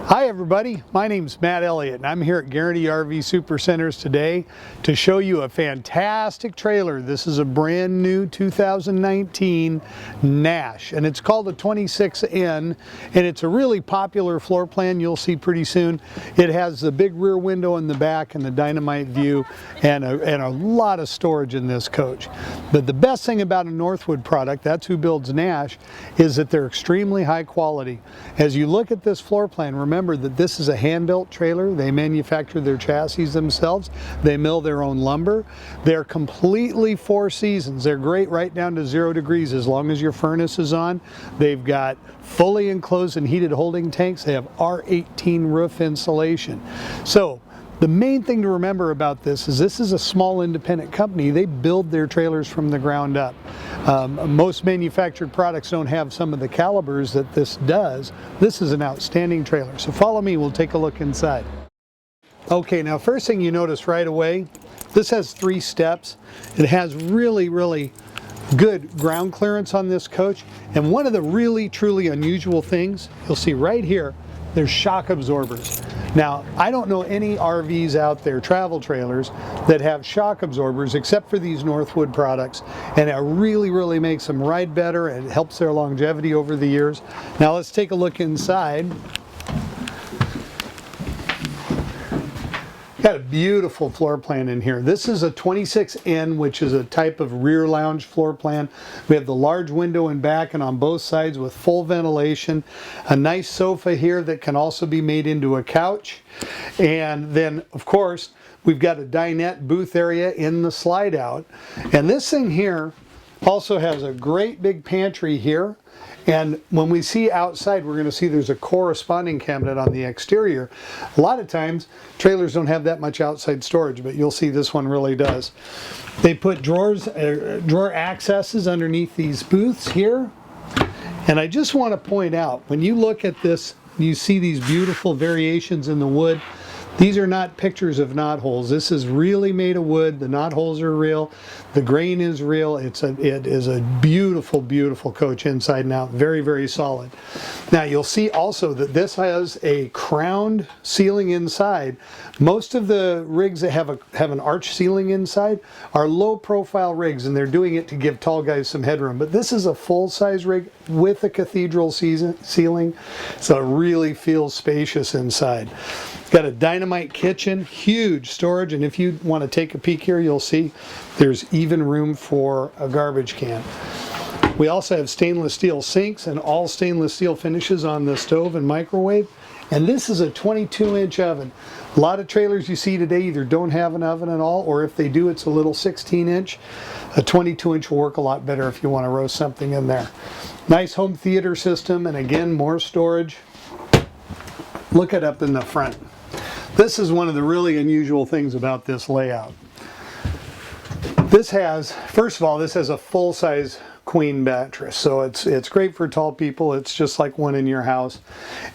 Hi everybody, my name's Matt Elliott and I'm here at Guaranty RV Supercenters today to show you a fantastic trailer. This is a brand new 2019 Nash and it's called a 26N and it's a really popular floor plan you'll see pretty soon. It has the big rear window in the back and the dynamite view and a lot of storage in this coach. But the best thing about a Northwood product, that's who builds Nash, is that they're extremely high quality. As you look at this floor plan, remember that this is a hand-built trailer. They manufacture their chassis themselves. They mill their own lumber. They're completely 4 seasons. They're great right down to 0 degrees as long as your furnace is on. They've got fully enclosed and heated holding tanks. They have R18 roof insulation. So the main thing to remember about this is a small independent company. They build their trailers from the ground up. Most manufactured products don't have some of the calibers that this does. This is an outstanding trailer. So follow me, we'll take a look inside. Okay, now first thing you notice right away, this has 3 steps. It has really good ground clearance on this coach. And one of the really truly unusual things, you'll see right here, there's shock absorbers. Now, I don't know any RVs out there, travel trailers, that have shock absorbers except for these Northwood products, and it really makes them ride better and it helps their longevity over the years. Now let's take a look inside. Got a beautiful floor plan in here. This is a 26N, which is a type of rear lounge floor plan. We have the large window in back and on both sides with full ventilation. A nice sofa here that can also be made into a couch. And then, of course, we've got a dinette booth area in the slide out. And this thing here also has a great big pantry here. And when we see outside, we're going to see there's a corresponding cabinet on the exterior. A lot of times, trailers don't have that much outside storage, but you'll see this one really does. They put drawer accesses underneath these booths here. And I just want to point out, when you look at this, you see these beautiful variations in the wood. These are not pictures of knot holes. This is really made of wood. The knot holes are real. The grain is real. It is a beautiful coach inside and out. Very solid. Now you'll see also that this has a crowned ceiling inside. Most of the rigs that have an arch ceiling inside are low profile rigs, and they're doing it to give tall guys some headroom. But this is a full size rig with a cathedral ceiling, so it really feels spacious inside. Got a dynamite kitchen, huge storage, and if you want to take a peek here, you'll see there's even room for a garbage can. We also have stainless steel sinks and all stainless steel finishes on the stove and microwave. And this is a 22-inch oven. A lot of trailers you see today either don't have an oven at all, or if they do, it's a little 16-inch. A 22-inch will work a lot better if you want to roast something in there. Nice home theater system, and again, more storage. Look it up in the front. This is one of the really unusual things about this layout. This has, first of all, this has a full-size queen mattress, so it's great for tall people. It's just like one in your house.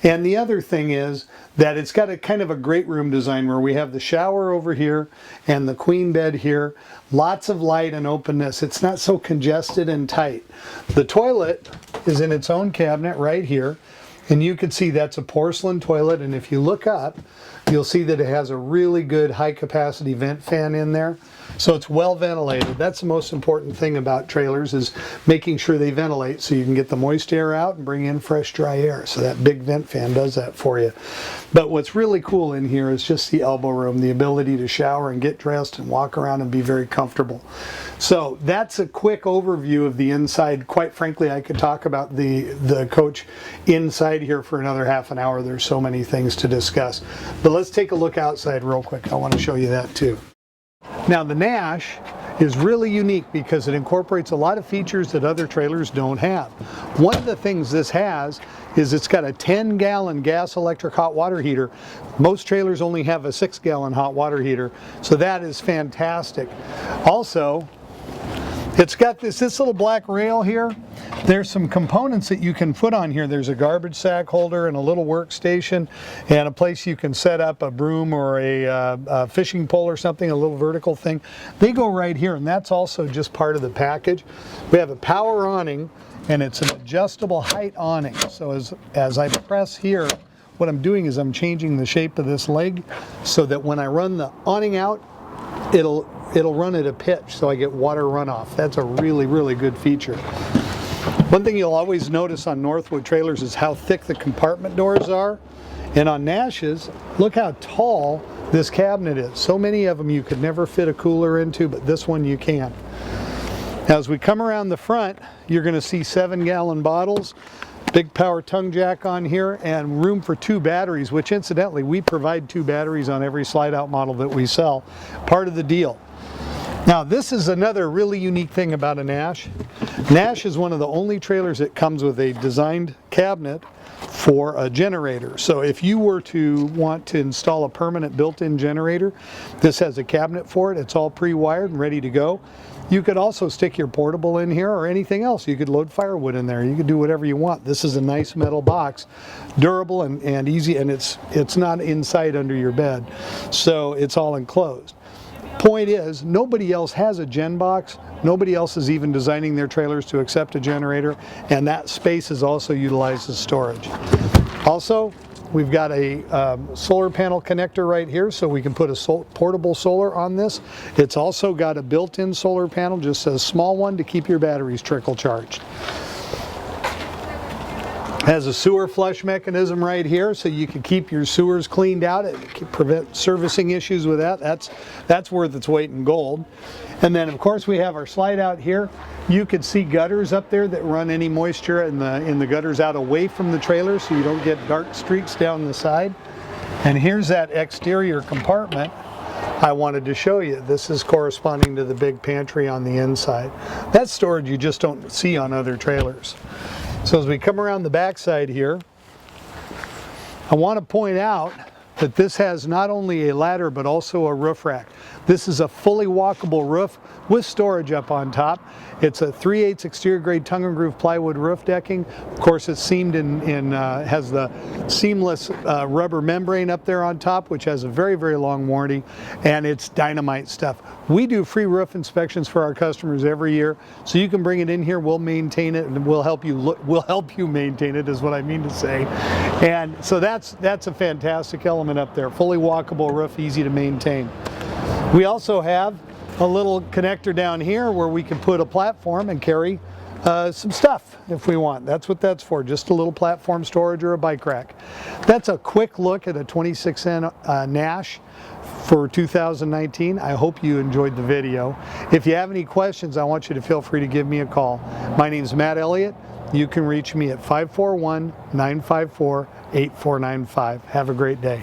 And the other thing is that it's got a kind of a great room design where we have the shower over here and the queen bed here. Lots of light and openness. It's not so congested and tight. The toilet is in its own cabinet right here. And you can see that's a porcelain toilet, and if you look up, you'll see that it has a really good high capacity vent fan in there. So it's well ventilated. That's the most important thing about trailers, is making sure they ventilate so you can get the moist air out and bring in fresh dry air. So that big vent fan does that for you. But what's really cool in here is just the elbow room, the ability to shower and get dressed and walk around and be very comfortable. So that's a quick overview of the inside. Quite frankly, I could talk about the coach inside here for another half an hour. There's so many things to discuss. But let's take a look outside real quick. I want to show you that too. Now the Nash is really unique because it incorporates a lot of features that other trailers don't have. One of the things this has is it's got a 10-gallon gas electric hot water heater. Most trailers only have a 6-gallon hot water heater, so that is fantastic. Also, it's got this little black rail here. There's some components that you can put on here. There's a garbage sack holder and a little workstation and a place you can set up a broom or a fishing pole or something, a little vertical thing. They go right here, and that's also just part of the package. We have a power awning, and it's an adjustable height awning. So as I press here, what I'm doing is I'm changing the shape of this leg so that when I run the awning out, it'll run at a pitch, so I get water runoff. That's a really, really good feature. One thing you'll always notice on Northwood trailers is how thick the compartment doors are. And on Nash's, look how tall this cabinet is. So many of them you could never fit a cooler into, but this one you can. Now as we come around the front, you're going to see 7-gallon bottles, big power tongue jack on here, and room for 2 batteries, which incidentally, we provide 2 batteries on every slide-out model that we sell. Part of the deal. Now this is another really unique thing about a Nash. Nash is one of the only trailers that comes with a designed cabinet for a generator. So if you were to want to install a permanent built-in generator, this has a cabinet for it. It's all pre-wired and ready to go. You could also stick your portable in here or anything else. You could load firewood in there. You could do whatever you want. This is a nice metal box, durable and easy, and it's not inside under your bed. So it's all enclosed. Point is, nobody else has a gen box. Nobody else is even designing their trailers to accept a generator, and that space is also utilized as storage. Also, we've got a solar panel connector right here, so we can put a portable solar on this. It's also got a built-in solar panel, just a small one to keep your batteries trickle charged. Has a sewer flush mechanism right here, so you can keep your sewers cleaned out and prevent servicing issues with that. That's worth its weight in gold. And then of course we have our slide out here. You could see gutters up there that run any moisture in the gutters out away from the trailer, so you don't get dark streaks down the side. And here's that exterior compartment I wanted to show you. This is corresponding to the big pantry on the inside. That's storage you just don't see on other trailers. So as we come around the back side here, I want to point out that this has not only a ladder but also a roof rack. This is a fully walkable roof with storage up on top. It's a 3/8 exterior grade tongue and groove plywood roof decking. Of course, it's seamed has the seamless rubber membrane up there on top, which has a very, very long warranty, and it's dynamite stuff. We do free roof inspections for our customers every year, so you can bring it in here. We'll maintain it, and we'll help you maintain it, is what I mean to say. And so that's a fantastic element up there. Fully walkable roof, easy to maintain. We also have a little connector down here where we can put a platform and carry some stuff if we want. That's what that's for, just a little platform storage or a bike rack. That's a quick look at a 26N Nash for 2019. I hope you enjoyed the video. If you have any questions, I want you to feel free to give me a call. My name is Matt Elliott. You can reach me at 541-954-8495. Have a great day.